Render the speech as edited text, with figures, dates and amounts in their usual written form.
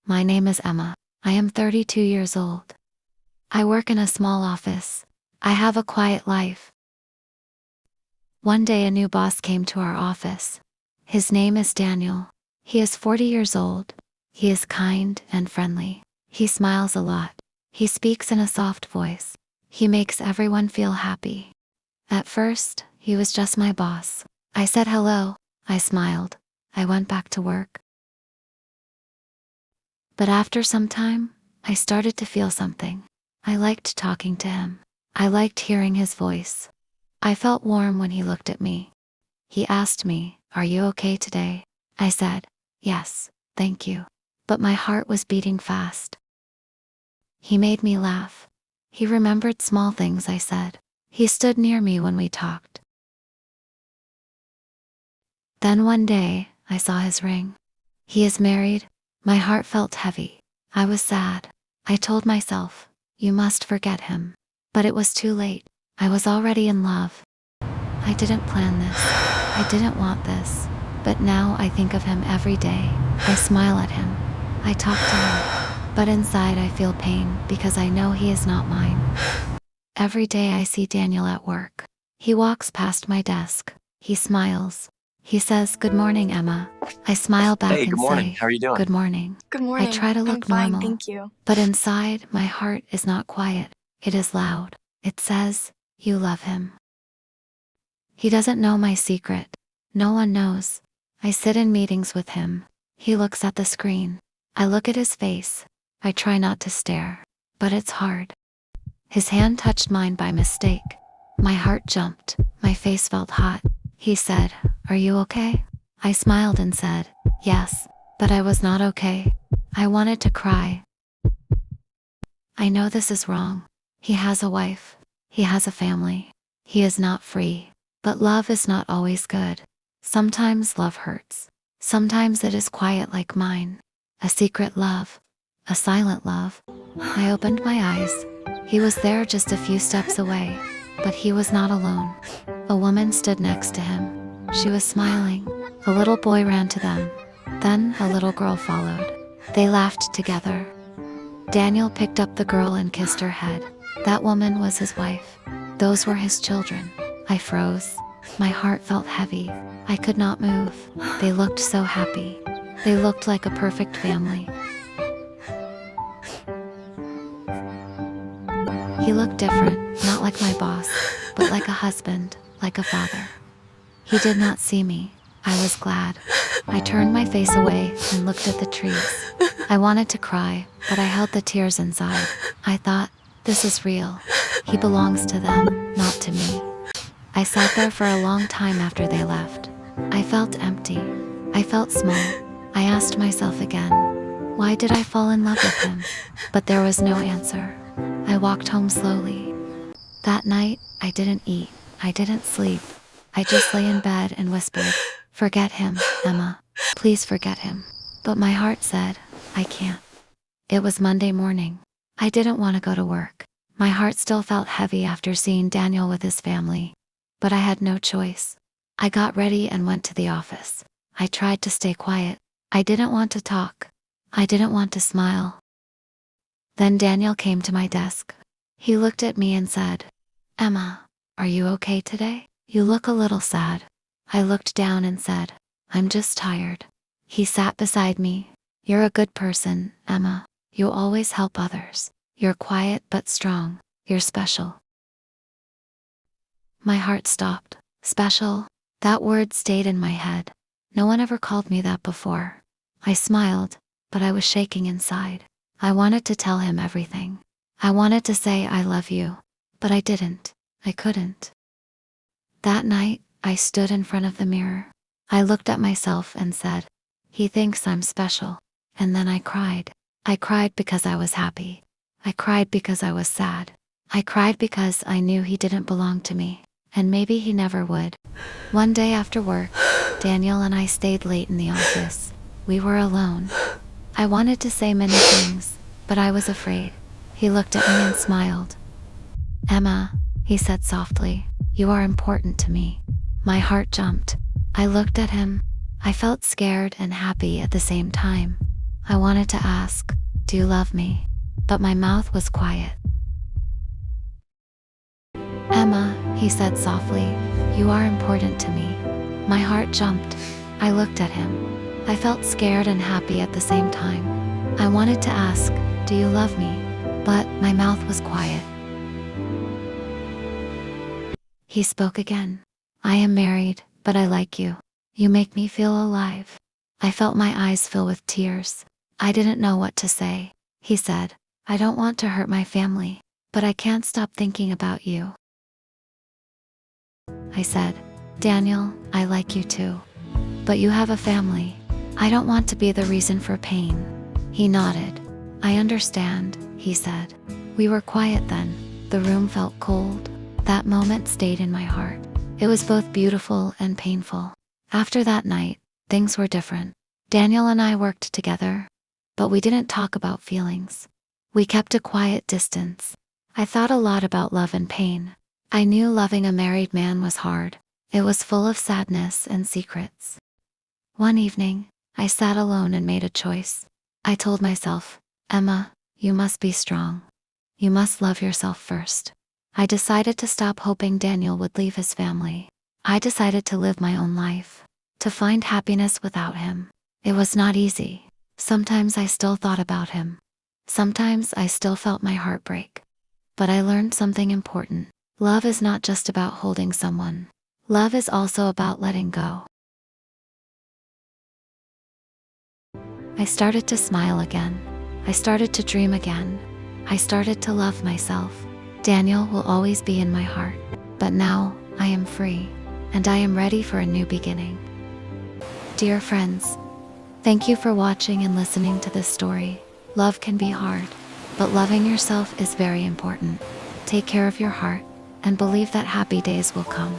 My name is Emma. I am 32 years old. I work in a small office. I have a quiet life. One day a new boss came to our office. His name is Daniel. He is 40 years old. He is kind and friendly. He smiles a lot. He speaks in a soft voice. He makes everyone feel happy. At first, he was just my boss. I said hello. I smiled. I went back to work. But after some time, I started to feel something. I liked talking to him. I liked hearing his voice. I felt warm when he looked at me. He asked me, "Are you okay today?" I said, "Yes, thank you." But my heart was beating fast. He made me laugh. He remembered small things I said. He stood near me when we talked. Then one day, I saw his ring. He is married. My heart felt heavy. I was sad. I told myself, "You must forget him." But it was too late. I was already in love. I didn't plan this. I didn't want this. But now I think of him every day. I smile at him. I talk to him. But inside I feel pain because I know he is not mine. Every day I see Daniel at work. He walks past my desk. He smiles. He says, "Good morning, Emma." I smile back Hey, and good morning. say, How are you doing? "Good morning." Good morning. I try to look I'm fine, normal. thank you. But inside, my heart is not quiet. It is loud. It says, "You love him." He doesn't know my secret. No one knows. I sit in meetings with him. He looks at the screen. I look at his face. I try not to stare. But it's hard. His hand touched mine by mistake. My heart jumped. My face felt hot. He said, "Are you okay?" I smiled and said, "Yes." But I was not okay. I wanted to cry. I know this is wrong. He has a wife. He has a family. He is not free. But love is not always good. Sometimes love hurts. Sometimes it is quiet like mine. A secret love. A silent love. I opened my eyes. He was there just a few steps away. But he was not alone. A woman stood next to him. She was smiling. A little boy ran to them. Then a little girl followed. They laughed together. Daniel picked up the girl and kissed her head. That woman was his wife. Those were his children. I froze. My heart felt heavy. I could not move. They looked so happy. They looked like a perfect family. He looked different, not like my boss, but like a husband, like a father. He did not see me. I was glad. I turned my face away and looked at the trees. I wanted to cry, but I held the tears inside. I thought, this is real. He belongs to them, not to me. I sat there for a long time after they left. I felt empty. I felt small. I asked myself again, why did I fall in love with him? But there was no answer. I walked home slowly. That night, I didn't eat. I didn't sleep. I just lay in bed and whispered, "Forget him, Emma. Please forget him." But my heart said, I can't. It was Monday morning. I didn't want to go to work. My heart still felt heavy after seeing Daniel with his family. But I had no choice. I got ready and went to the office. I tried to stay quiet. I didn't want to talk. I didn't want to smile. Then Daniel came to my desk. He looked at me and said, "Emma, are you okay today? You look a little sad." I looked down and said, "I'm just tired." He sat beside me. "You're a good person, Emma. You always help others. You're quiet but strong. You're special." My heart stopped. Special? That word stayed in my head. No one ever called me that before. I smiled, but I was shaking inside. I wanted to tell him everything. I wanted to say I love you, but I didn't. I couldn't. That night, I stood in front of the mirror. I looked at myself and said, "He thinks I'm special." And then I cried. I cried because I was happy. I cried because I was sad. I cried because I knew he didn't belong to me, and maybe he never would. One day after work, Daniel and I stayed late in the office. We were alone. I wanted to say many things, but I was afraid. He looked at me and smiled. "Emma," he said softly, "you are important to me." My heart jumped. I looked at him. I felt scared and happy at the same time. I wanted to ask, "Do you love me?" But my mouth was quiet. "Emma," he said softly, "you are important to me." My heart jumped. I looked at him. I felt scared and happy at the same time. I wanted to ask, "Do you love me?" But my mouth was quiet. He spoke again. "I am married, but I like you. You make me feel alive." I felt my eyes fill with tears. I didn't know what to say. He said, "I don't want to hurt my family, but I can't stop thinking about you." I said, "Daniel, I like you too. But you have a family. I don't want to be the reason for pain." He nodded. "I understand," he said. We were quiet then. The room felt cold. That moment stayed in my heart. It was both beautiful and painful. After that night, things were different. Daniel and I worked together, but we didn't talk about feelings. We kept a quiet distance. I thought a lot about love and pain. I knew loving a married man was hard. It was full of sadness and secrets. One evening, I sat alone and made a choice. I told myself, "Emma, you must be strong. You must love yourself first." I decided to stop hoping Daniel would leave his family. I decided to live my own life, to find happiness without him. It was not easy. Sometimes I still thought about him. Sometimes I still felt my heart break. But I learned something important. Love is not just about holding someone. Love is also about letting go. I started to smile again. I started to dream again. I started to love myself. Daniel will always be in my heart. But now, I am free. And I am ready for a new beginning. Dear friends, thank you for watching and listening to this story. Love can be hard, but loving yourself is very important. Take care of your heart, and believe that happy days will come.